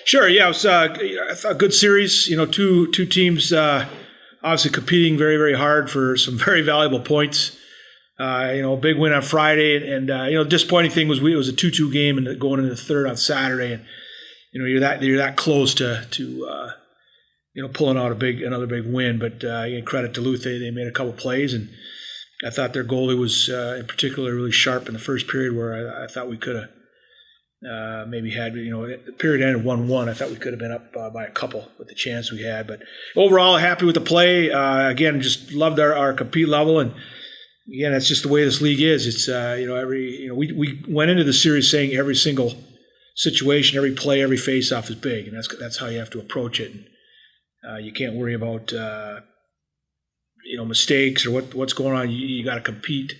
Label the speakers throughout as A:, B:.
A: Sure. Yeah, it was a good series. Two teams obviously competing very, very hard for some very valuable points. Big win on Friday, and disappointing thing was it was a 2-2 game and going into the third on Saturday, and you're that close to pulling out another big win. But credit to Luth, they made a couple plays, and I thought their goalie was in particular really sharp in the first period, where I thought we could have maybe had, the period ended 1-1. I thought we could have been up by a couple with the chance we had. But overall, happy with the play. Again, just loved our compete level, and again, that's just the way this league is. It's we went into the series saying every single situation, every play, every face-off is big, and that's how you have to approach it. And, you can't worry about mistakes or what's going on. You got to compete.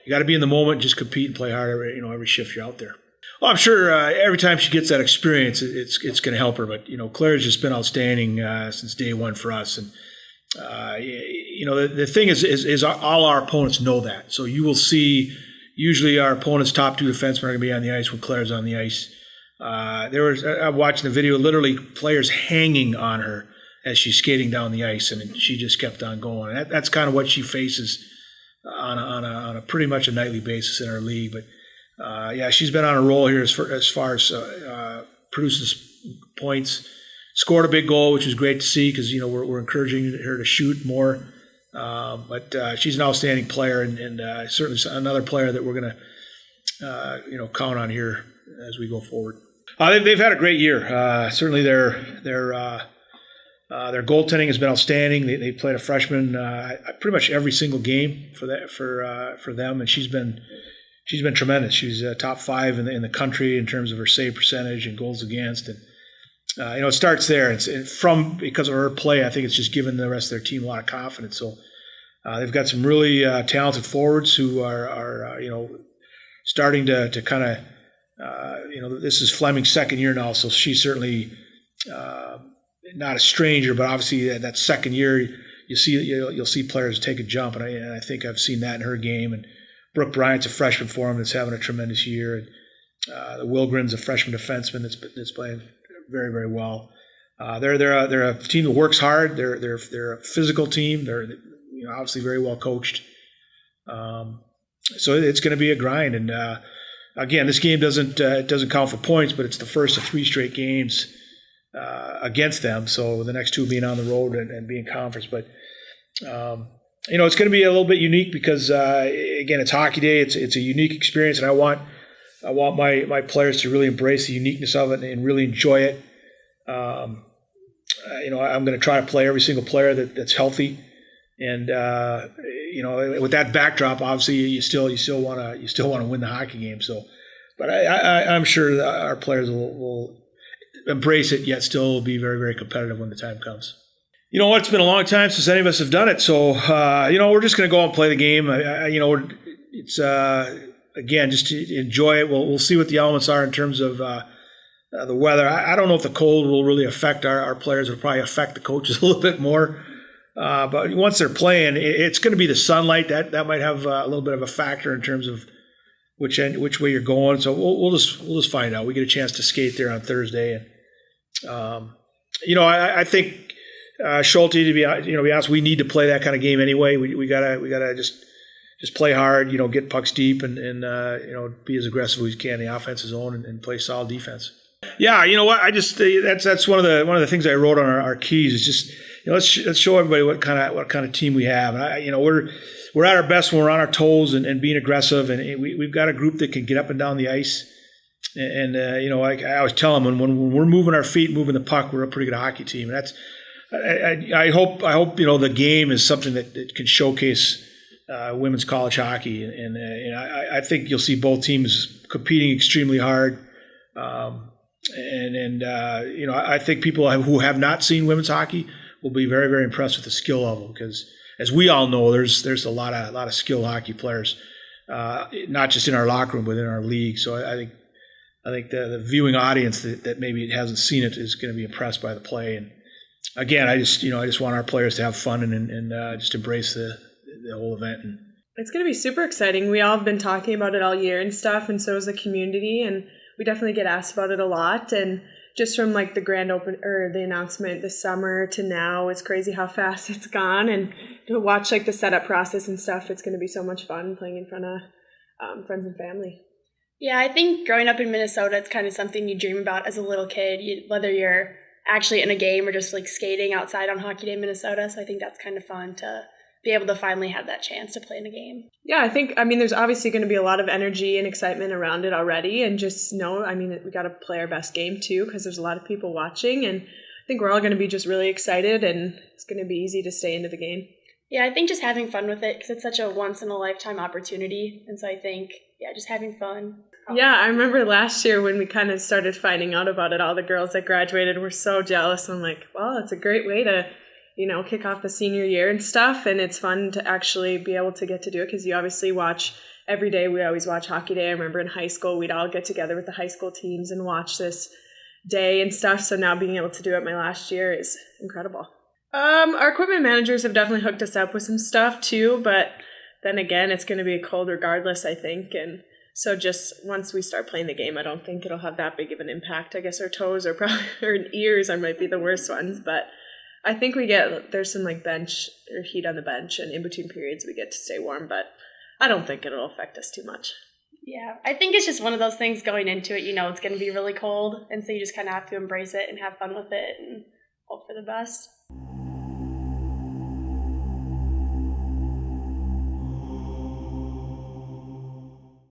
A: You got to be in the moment, just compete and play hard every shift you're out there. Well, I'm sure every time she gets that experience, it's going to help her. But Claire's just been outstanding since day one for us. And the thing is all our opponents know that. So you will see usually our opponents' top two defensemen are going to be on the ice when Claire's on the ice. I'm watching the video, literally players hanging on her as she's skating down the ice, and she just kept on going. And that's kind of what she faces on a pretty much a nightly basis in our league. But she's been on a roll here as far as produces points. Scored a big goal, which was great to see because we're encouraging her to shoot more. But she's an outstanding player, and certainly another player that we're going to count on here as we go forward. They've had a great year. Certainly their goaltending has been outstanding. They played a freshman pretty much every single game for them, and she's been tremendous. She's top 5 in the country in terms of her save percentage and goals against, and it starts there. Because of her play, I think it's just given the rest of their team a lot of confidence. So they've got some really talented forwards who are starting to kind of this is Fleming's second year now, so she's certainly not a stranger, but obviously that second year you'll see players take a jump, and I think I've seen that in her game. And Brooke Bryant's a freshman for him that's having a tremendous year, and the Wilgren's a freshman defenseman that's playing very, very well. They're a team that works hard. They're a physical team. They're obviously very well coached. So it's going to be a grind. And again, this game doesn't count for points, but it's the first of 3 straight games against them. So the next 2 being on the road and being conference. But it's going to be a little bit unique because again, it's hockey day. It's a unique experience, and I want my players to really embrace the uniqueness of it and really enjoy it. I'm going to try to play every single player that's healthy, and with that backdrop, obviously you still want to win the hockey game. So, but I'm sure that our players will embrace it, yet still be very, very competitive when the time comes. You know what? It's been a long time since any of us have done it, so we're just going to go out and play the game. It's again, just to enjoy it. We'll see what the elements are in terms of the weather. I don't know if the cold will really affect our players. It'll probably affect the coaches a little bit more. But once they're playing, it's going to be the sunlight that might have a little bit of a factor in terms of which way you're going. So we'll just find out. We get a chance to skate there on Thursday, and I think Schulte, to be honest, we need to play that kind of game anyway. We gotta just play hard, get pucks deep and be as aggressive as we can in the offensive zone and play solid defense. Yeah, you know what? I just that's one of the things I wrote on our keys is just let's show everybody what kind of team we have. And we're at our best when we're on our toes and being aggressive, and we've got a group that can get up and down the ice. And I always tell them when we're moving our feet, moving the puck, we're a pretty good hockey team. And that's I hope the game is something that can showcase women's college hockey, and I think you'll see both teams competing extremely hard. I think people who have not seen women's hockey will be very, very impressed with the skill level, because as we all know, there's a lot of skilled hockey players, not just in our locker room, but in our league. So I think the viewing audience that maybe hasn't seen it is going to be impressed by the play. And again, I just want our players to have fun and just embrace the whole event. And
B: it's going to be super exciting. We all have been talking about it all year and stuff, and so is the community, and we definitely get asked about it a lot. And just from like the grand open or the announcement this summer to now, it's crazy how fast it's gone. And to watch like the setup process and stuff, it's going to be so much fun playing in front of friends and family.
C: Yeah, I think growing up in Minnesota, it's kind of something you dream about as a little kid, whether you're actually in a game or just like skating outside on Hockey Day in Minnesota. So I think that's kind of fun to be able to finally have that chance to play in a game.
B: Yeah, I mean, there's obviously going to be a lot of energy and excitement around it already. And just know, I mean, we got to play our best game too, because there's a lot of people watching. And I think we're all going to be just really excited, and it's going to be easy to stay into the game.
C: Yeah, I think just having fun with it, because it's such a once-in-a-lifetime opportunity. And so I think, yeah, just having fun.
B: Yeah, I remember last year when we kind of started finding out about it, all the girls that graduated were so jealous. I'm like, well, it's a great way to, kick off the senior year and stuff. And it's fun to actually be able to get to do it, because you obviously watch every day. We always watch Hockey Day. I remember in high school, we'd all get together with the high school teams and watch this day and stuff. So now being able to do it my last year is incredible. Our equipment managers have definitely hooked us up with some stuff too, but then again, it's going to be cold regardless, I think. And so just once we start playing the game, I don't think it'll have that big of an impact. I guess our toes are probably, or ears might be the worst ones, but I think there's some like bench or heat on the bench, and in between periods we get to stay warm, but I don't think it'll affect us too much.
C: Yeah, I think it's just one of those things going into it, it's going to be really cold, and so you just kind of have to embrace it and have fun with it and hope for the best.